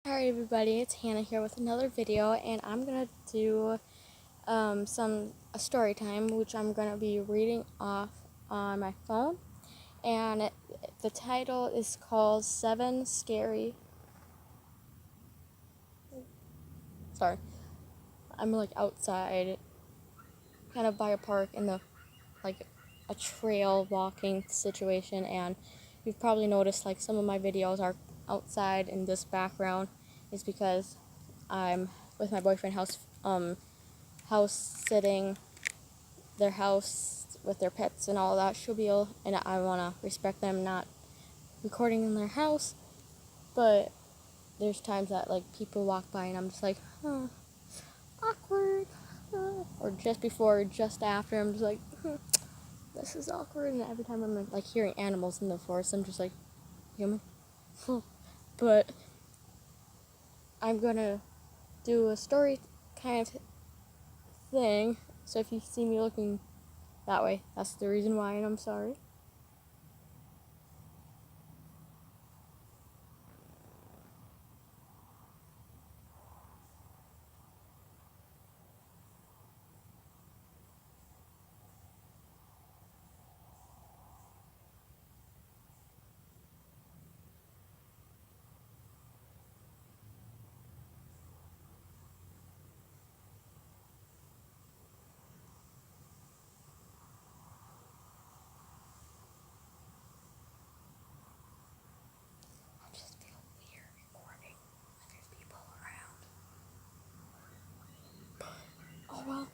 Alright everybody, it's Hannah here with another video, and I'm gonna do a story time, which I'm gonna be reading off on my phone, and the title is called Seven Scary. Sorry, I'm like outside, kind of by a park in the a trail walking situation, and you've probably noticed like some of my videos are outside in this background is because I'm with my boyfriend house sitting their house with their pets and all that spiel, and I want to respect them not recording in their house, but there's times that like people walk by and I'm just like, oh, awkward, or just before or just after I'm just like, this is awkward, and every time I'm like hearing animals in the forest I'm just like, human. But I'm gonna do a story kind of thing, so if you see me looking that way, that's the reason why, and I'm sorry. I just feel weird recording when there's people around. Oh well.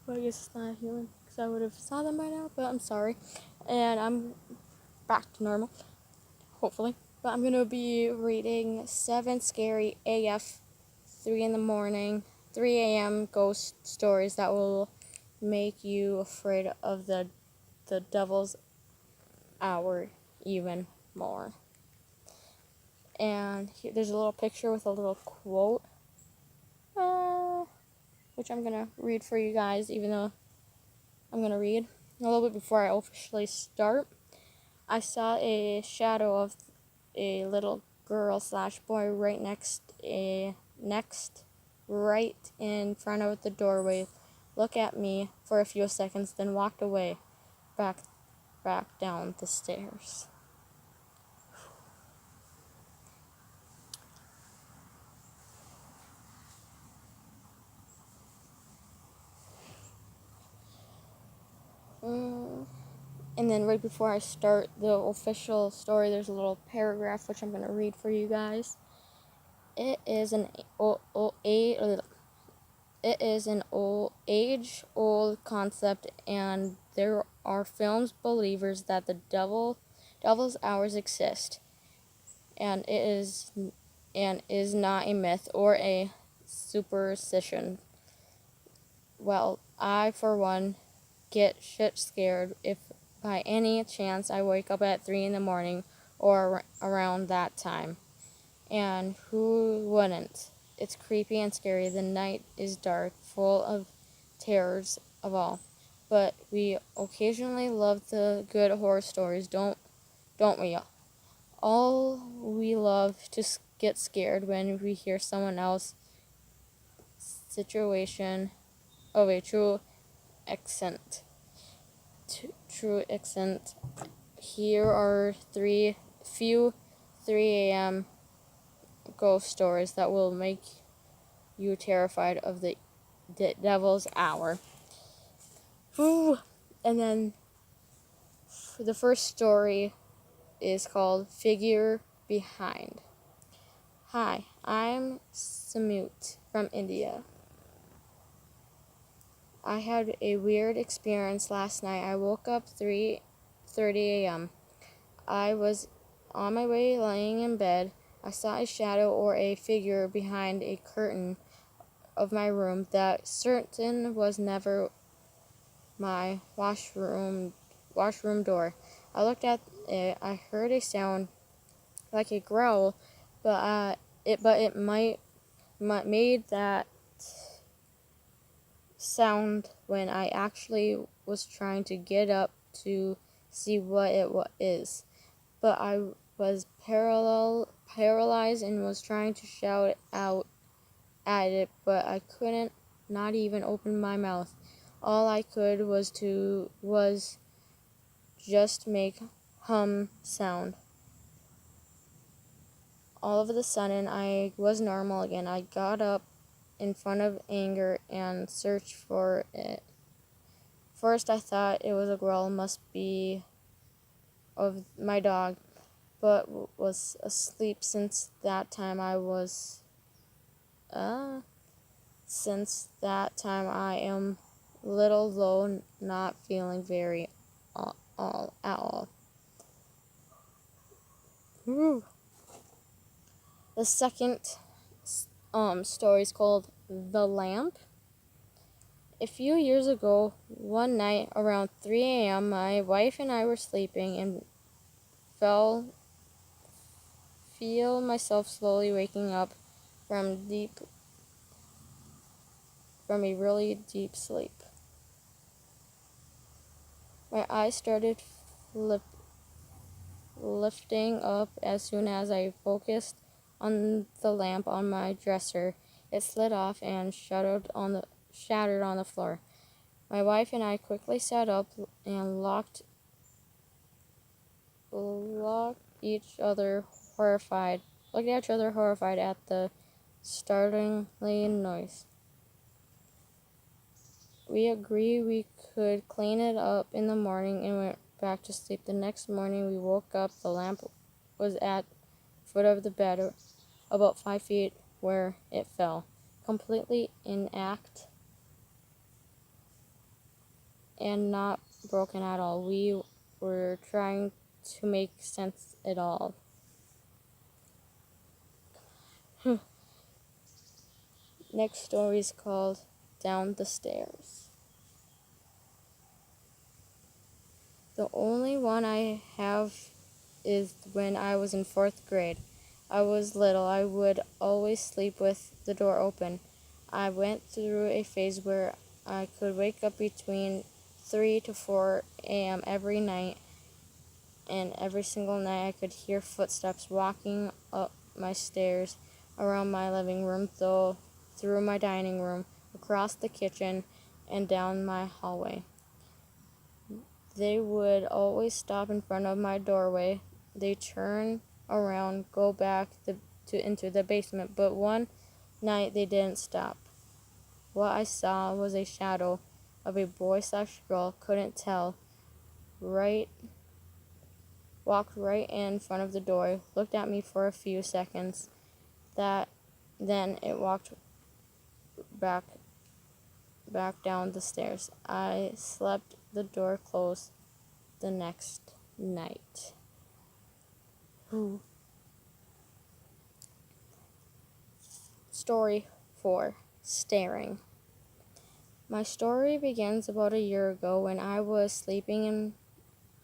Well, I guess it's not a human, because I would have saw them by now, but I'm sorry. And I'm back to normal, hopefully. But I'm going to be reading 7 Scary AF 3 in the morning, 3 a.m. ghost stories that will make you afraid of the devil's hour even more. And there's a little picture with a little quote, which I'm going to read for you guys, even though I'm going to read a little bit before I officially start. I saw a shadow of a little girl / boy right in front of the doorway. Look at me for a few seconds, then walked away, back down the stairs. And then right before I start the official story, there's a little paragraph which I'm going to read for you guys. It is an age-old concept, and there are films believers that the devil's hours exist, and is not a myth or a superstition. Well, I for one get shit scared if by any chance I wake up at 3 in the morning or around that time. And who wouldn't? It's creepy and scary. The night is dark, full of terrors of all. But we occasionally love the good horror stories, don't we? All we love to get scared when we hear someone else's situation of a true accent. Here are 3 a.m. ghost stories that will make you terrified of the devil's hour. Ooh. And then the first story is called Figure Behind. Hi, I'm Samut from India. I had a weird experience last night. I woke up 3:30 a.m. I was on my way lying in bed. I saw a shadow or a figure behind a curtain of my room that certain was never my washroom door. I looked at it. I heard a sound like a growl, but it might made that sound when I actually was trying to get up to see what it is. but I was paralyzed and was trying to shout out at it, but I couldn't not even open my mouth. All I could was just make hum sound. All of a sudden, I was normal again. I got up in front of anger and searched for it. First, I thought it was a growl, must be of my dog, but was asleep since that time. Since that time, I am little low, not feeling very at all. Woo. The second story is called The Lamp. A few years ago, one night around 3 a.m., my wife and I were sleeping and feel myself slowly waking up from a really deep sleep. My eyes started lifting up as soon as I focused on the lamp on my dresser. It slid off and shattered on the floor. My wife and I quickly sat up and looked at each other horrified at the startling noise. We agreed we could clean it up in the morning and went back to sleep. The next morning we woke up. The lamp was at the foot of the bed, about 5 feet where it fell, completely intact and not broken at all. We were trying to make sense of it all. Next story is called Down the Stairs. The only one I have is when I was in 4th grade. I was little. I would always sleep with the door open. I went through a phase where I could wake up between 3 to 4 a.m. every night, and every single night I could hear footsteps walking up my stairs, around my living room, through my dining room, across the kitchen, and down my hallway. They would always stop in front of my doorway. They turn around, go back into the basement, but one night they didn't stop. What I saw was a shadow of a boy/girl, couldn't tell. Walked right in front of the door, looked at me for a few seconds. Then it walked back down the stairs. I slept the door closed the next night. Ooh. Story 4. Staring. My story begins about a year ago when I was sleeping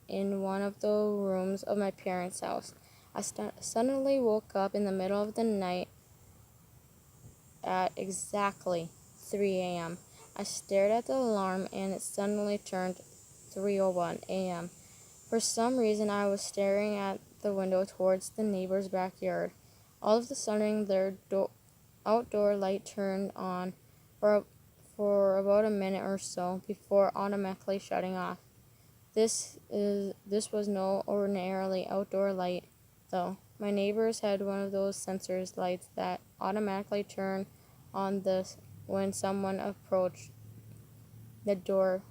in one of the rooms of my parents' house. I suddenly woke up in the middle of the night at exactly 3 a.m. I stared at the alarm and it suddenly turned 3:01 a.m. For some reason, I was staring at the window towards the neighbor's backyard. All of a sudden, their outdoor light turned on for about a minute or so before automatically shutting off. This was no ordinary outdoor light, though. My neighbors had one of those sensors lights that automatically turn on when someone approaches the door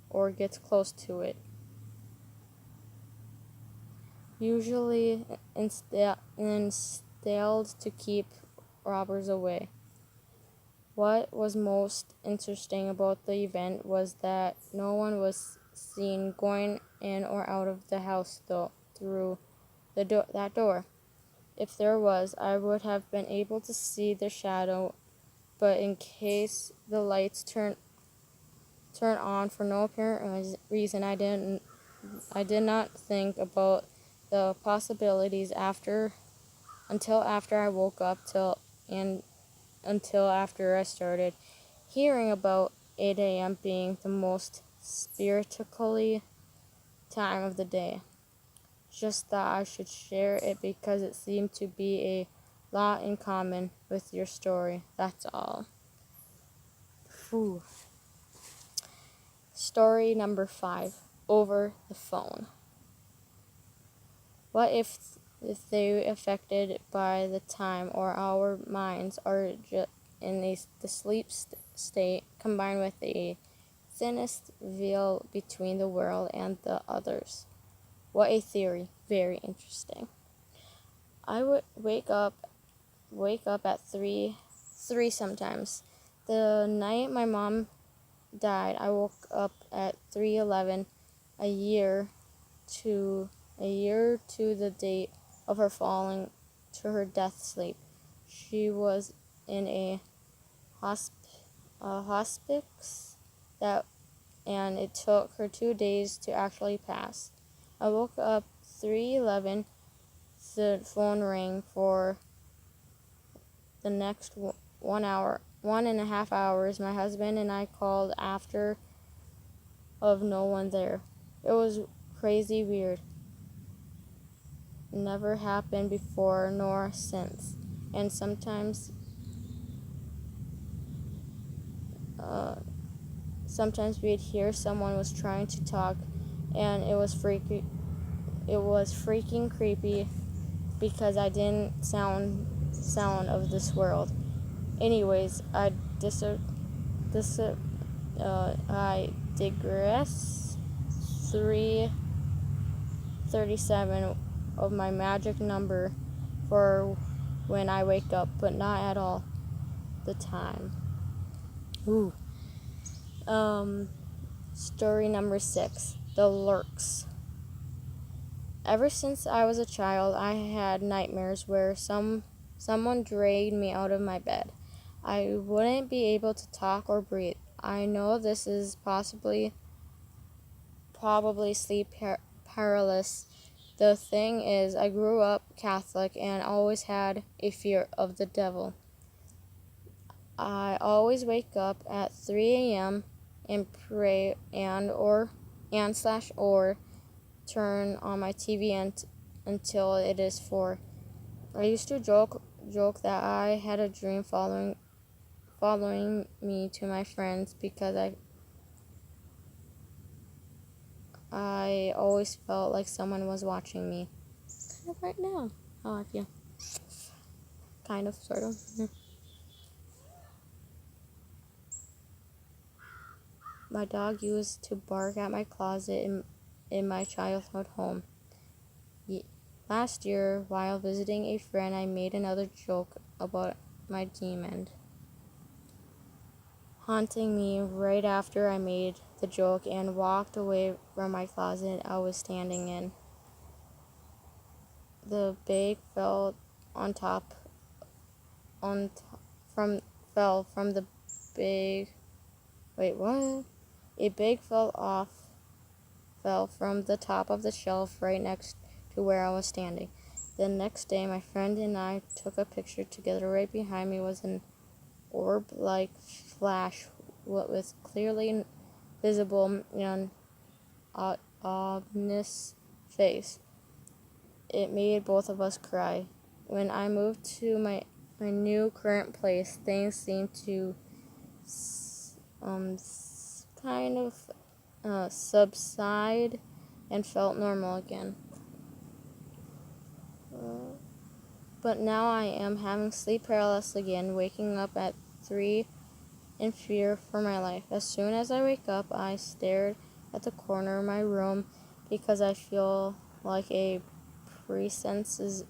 or gets close to it. Usually installed to keep robbers away. What was most interesting about the event was that no one was seen going in or out of the house through that door. If there was, I would have been able to see the shadow, but in case the lights turn on for no apparent reason, I did not think about the possibilities until after I woke up until after I started hearing about 8 a.m. being the most spiritually time of the day. Just thought I should share it because it seemed to be a lot in common with your story. That's all. Whew. Story number 5. Over the phone. What if they affected by the time or our minds are in the sleep state combined with the thinnest veil between the world and the others? What a theory. Very interesting. I would wake up at 3 sometimes. The night my mom died, I woke up at 3:11, a year to the date of her falling to her death sleep. She was in a hospice and it took her 2 days to actually pass. I woke up 3:11. The phone rang for the next 1.5 hours. My husband and I called after of no one there. It was crazy weird. Never happened before nor since. And sometimes we'd hear someone was trying to talk, and it was freaky. It was freaking creepy because I didn't sound of this world. Anyways, I digress. 3:37 of my magic number for when I wake up, but not at all the time. Ooh. Story number 6. The Lurks. Ever since I was a child, I had nightmares where someone dragged me out of my bed. I wouldn't be able to talk or breathe. I know this is probably sleep paralysis. The thing is, I grew up Catholic and always had a fear of the devil. I always wake up at 3 a.m. and pray or turn on my TV until it is 4. I used to joke that I had a dream following me to my friends because I always felt like someone was watching me. Kind of right now, how I feel. Kind of, sort of. My dog used to bark at my closet in my childhood home. Last year, while visiting a friend, I made another joke about my demon haunting me right after I made the joke and walked away from my closet I was standing in. The bag fell from the big. Wait, what? A bag fell from the top of the shelf right next to where I was standing. The next day, my friend and I took a picture together. Right behind me was an orb-like flash with clearly visible and ominous face. It made both of us cry. When I moved to my new current place, things seemed to kind of subside and felt normal again. But now I am having sleep paralysis again, waking up at 3 in fear for my life. As soon as I wake up, I stare at the corner of my room because I feel like a presence is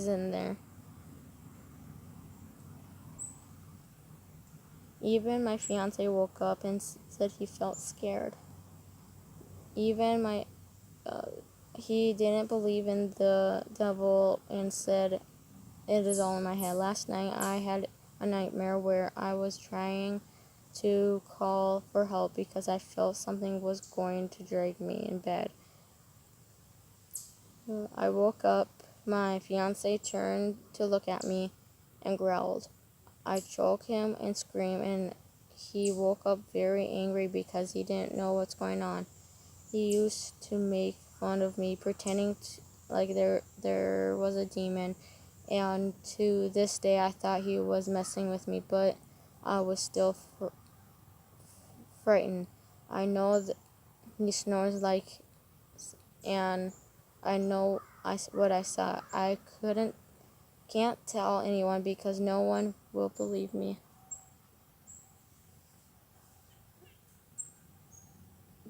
in there. Even my fiance woke up and said he felt scared. Even he didn't believe in the devil and said it is all in my head. Last night I had a nightmare where I was trying to call for help because I felt something was going to drag me in bed. I woke up. My fiance turned to look at me and growled. I choked him and screamed, and he woke up very angry because he didn't know what's going on. He used to make fun of me, pretending like there was a demon. And to this day, I thought he was messing with me, but I was still frightened. I know that he snores like, and I know what I saw. I can't tell anyone because no one will believe me.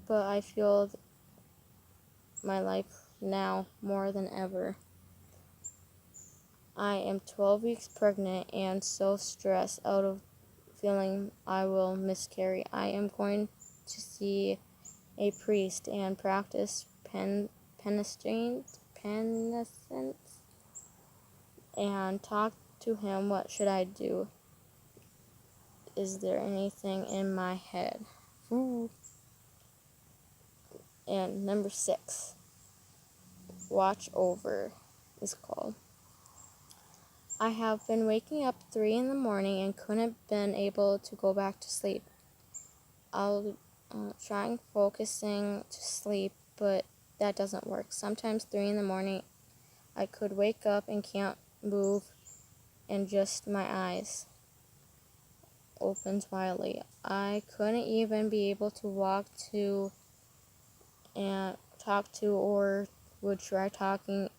But I feel my life now more than ever. I am 12 weeks pregnant and so stressed out of feeling I will miscarry. I am going to see a priest and practice penitence and talk to him. What should I do? Is there anything in my head? Ooh. And number 6, watch over is called. I have been waking up 3 in the morning and couldn't been able to go back to sleep. I'll try focusing to sleep, but that doesn't work. Sometimes 3 in the morning I could wake up and can't move and just my eyes opens wildly. I couldn't even be able to walk to and talk to or would try talking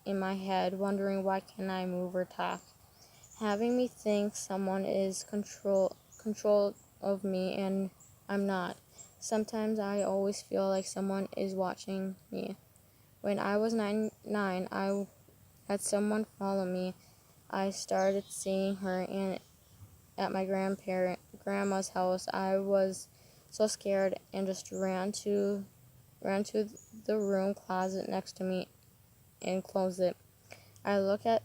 in my head, wondering why can't I move or talk. Having me think someone is control of me and I'm not. Sometimes I always feel like someone is watching me. When I was nine, I had someone follow me. I started seeing her and at my grandma's house. I was so scared and just ran to the room closet next to me and closed it. I looked at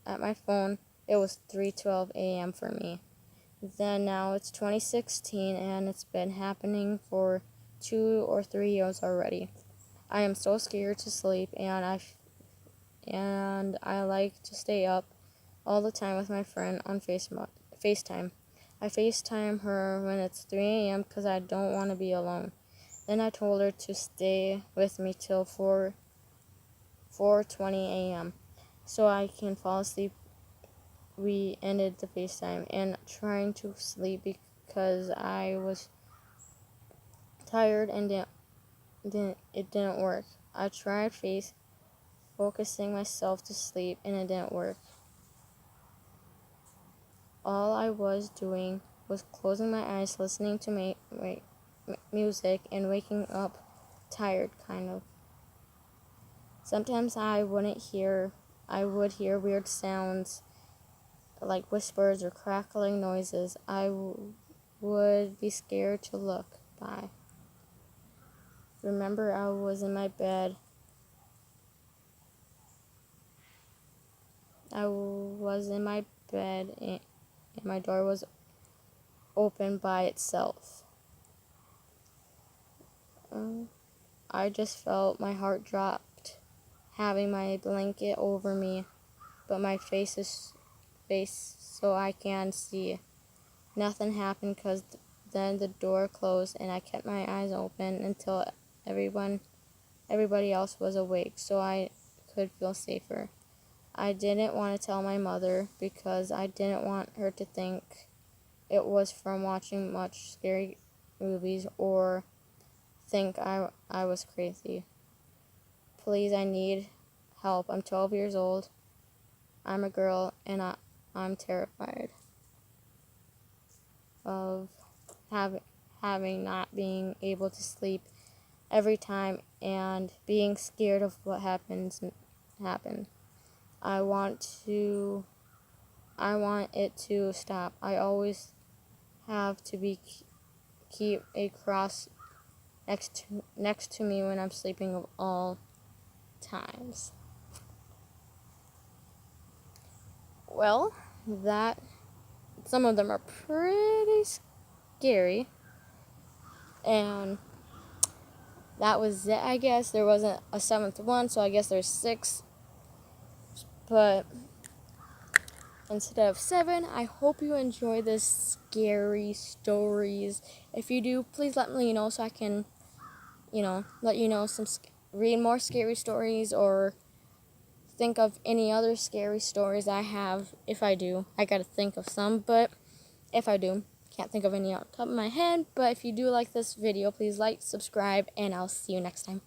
my phone. It was 3:12 a.m. for me. Then now it's 2016 and it's been happening for 2 or 3 years already. I am so scared to sleep and I like to stay up all the time with my friend on FaceTime. I FaceTime her when it's 3 a.m. because I don't want to be alone. Then I told her to stay with me till 4:20 a.m. so I can fall asleep. We ended the FaceTime and trying to sleep because I was tired and it didn't work. I tried focusing myself to sleep and it didn't work. All I was doing was closing my eyes, listening to music, and waking up tired, kind of. Sometimes I would hear weird sounds like whispers or crackling noises. I would be scared to look by. Remember, I was in my bed. And my door was open by itself. I just felt my heart dropped, having my blanket over me, but my face so I can see. Nothing happened because then the door closed and I kept my eyes open until everybody else was awake so I could feel safer. I didn't want to tell my mother because I didn't want her to think it was from watching much scary movies or think I was crazy. Please, I need help. I'm 12 years old. I'm a girl and I'm terrified of having not being able to sleep every time and being scared of what happen. I want it to stop. I always have to keep a cross next to me when I'm sleeping of all times. Well, some of them are pretty scary, and that was it, I guess. There wasn't a 7th one, so I guess there's 6, but instead of 7, I hope you enjoy this scary stories. If you do, please let me know so I can let you know read more scary stories, or think of any other scary stories I have. If I do, I gotta think of some, but if I do, can't think of any off the top of my head. But if you do like this video, please like, subscribe, and I'll see you next time.